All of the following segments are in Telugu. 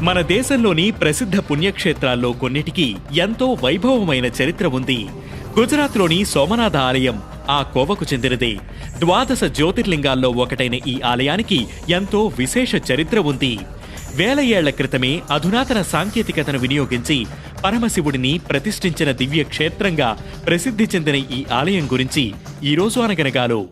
మన దేశంలోని ప్రసిద్ధ పుణ్యక్షేత్రాల్లో కొన్నిటికి ఎంతో వైభవమైన చరిత్ర ఉంది. గుజరాత్లోని సోమనాథ ఆలయం ఆ కోవకు చెందినదే. 12 జ్యోతిర్లింగాల్లో ఒకటైన ఈ ఆలయానికి ఎంతో విశేష చరిత్ర ఉంది. వేల ఏళ్ల క్రితమే అధునాతన సాంకేతికతను వినియోగించి పరమశివుడిని ప్రతిష్ఠించిన దివ్య క్షేత్రంగా ప్రసిద్ధి చెందిన ఈ ఆలయం గురించి ఈరోజు అనగనగాలో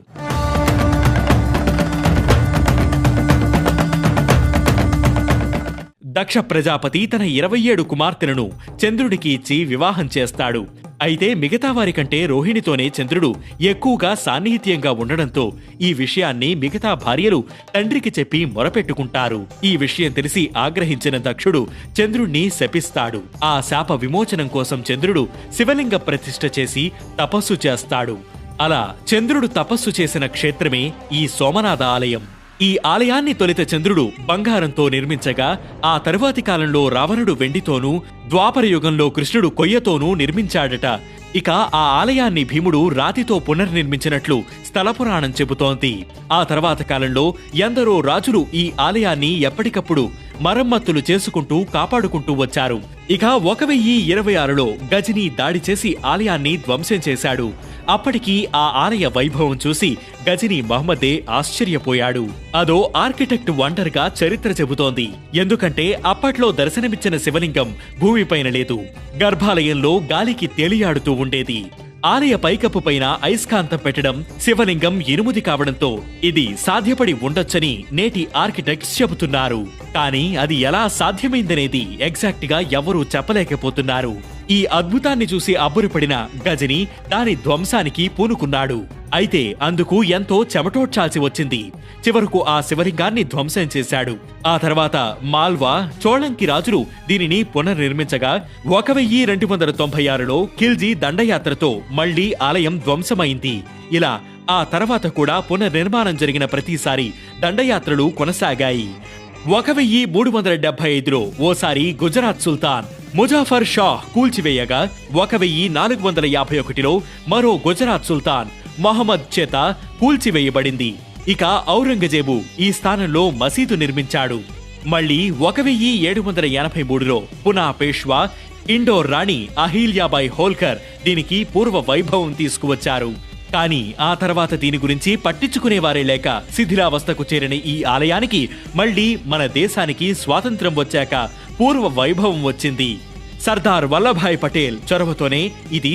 దక్ష ప్రజాపతి తన 27 కుమార్తెలను చంద్రుడికి ఇచ్చి వివాహం చేస్తాడు. అయితే మిగతా వారి కంటే రోహిణితోనే చంద్రుడు ఎక్కువగా సాన్నిహిత్యంగా ఉండడంతో ఈ విషయాన్ని మిగతా భార్యలు తండ్రికి చెప్పి మొరపెట్టుకుంటారు. ఈ విషయం తెలిసి ఆగ్రహించిన దక్షుడు చంద్రుణ్ణి శపిస్తాడు. ఆ శాప విమోచనం కోసం చంద్రుడు శివలింగ ప్రతిష్ఠ చేసి తపస్సు చేస్తాడు. అలా చంద్రుడు తపస్సు చేసిన క్షేత్రమే ఈ సోమనాథ ఆలయం. ఈ ఆలయాన్ని తొలిత చంద్రుడు బంగారంతో నిర్మించగా ఆ తరువాతి కాలంలో రావణుడు వెండితోనూ, ద్వాపర యుగంలో కృష్ణుడు కొయ్యతోనూ నిర్మించాడట. ఇక ఆ ఆలయాన్ని భీముడు రాతితో పునర్నిర్మించినట్లు స్థల పురాణం చెబుతోంది. ఆ తర్వాత కాలంలో ఎందరో రాజులు ఈ ఆలయాన్ని ఎప్పటికప్పుడు మరమ్మతులు చేసుకుంటూ కాపాడుకుంటూ వచ్చారు. ఇక 1026లో గజనీ దాడి చేసి ఆలయాన్ని ధ్వంసం చేశాడు. అప్పటికి ఆ ఆలయ వైభవం చూసి గజనీ మహమ్మదే ఆశ్చర్యపోయాడు. అదో ఆర్కిటెక్ట్ వండర్ గా చరిత్ర చెబుతోంది. ఎందుకంటే అప్పట్లో దర్శనమిచ్చిన శివలింగం భూమిపైన లేదు, గర్భాలయంలో గాలికి తేలియాడుతూ ఉండేది. ఆలయ పైకప్పు పైన అయస్కాంతం పెట్టడం, శివలింగం ఇనుముది కావడంతో ఇది సాధ్యపడి ఉండొచ్చని నేటి ఆర్కిటెక్ట్స్ చెబుతున్నారు. కానీ అది ఎలా సాధ్యమైందనేది ఎగ్జాక్ట్ గా ఎవరూ చెప్పలేకపోతున్నారు. ఈ అద్భుతాన్ని చూసి అబ్బురపడిన గజని దాని ధ్వంసానికి పూనుకున్నాడు. అయితే అందుకు ఎంతో చెమటోడ్చాల్సి వచ్చింది. చివరకు ఆ శివలింగాన్ని ధ్వంసం చేశాడు. ఆ తర్వాత మాల్వా, చోళంకి రాజులు దీనిని పునర్నిర్మించగా 1296లో ఖిల్జీ దండయాత్రతో మళ్లీ ఆలయం ధ్వంసమైంది. ఇలా ఆ తర్వాత కూడా పునర్నిర్మాణం జరిగిన ప్రతిసారి దండయాత్రలు కొనసాగాయి. 1375లో ఓసారి గుజరాత్ సుల్తాన్ ముజాఫర్ షా కూల్చివేయగా 1451లో మరో గుజరాత్ సుల్తాన్ మహమ్మద్ చేత కూల్చివేయబడింది. ఇక ఔరంగజేబు ఈ స్థానంలో మసీదు నిర్మించాడు. మళ్లీ 1783లో పునా పేష్వా ఇండోర్ రాణి అహిల్యాబాయ్ హోల్కర్ దీనికి పూర్వ వైభవం తీసుకువచ్చారు. కానీ ఆ తర్వాత దీని గురించి పట్టించుకునేవారే లేక శిథిలావస్థకు చేరిన ఈ ఆలయానికి మళ్లీ మన దేశానికి స్వాతంత్ర్యం వచ్చాక పూర్వ వైభవం వచ్చింది. సర్దార్ వల్లభాయ్ పటేల్ చొరవతోనే ఇది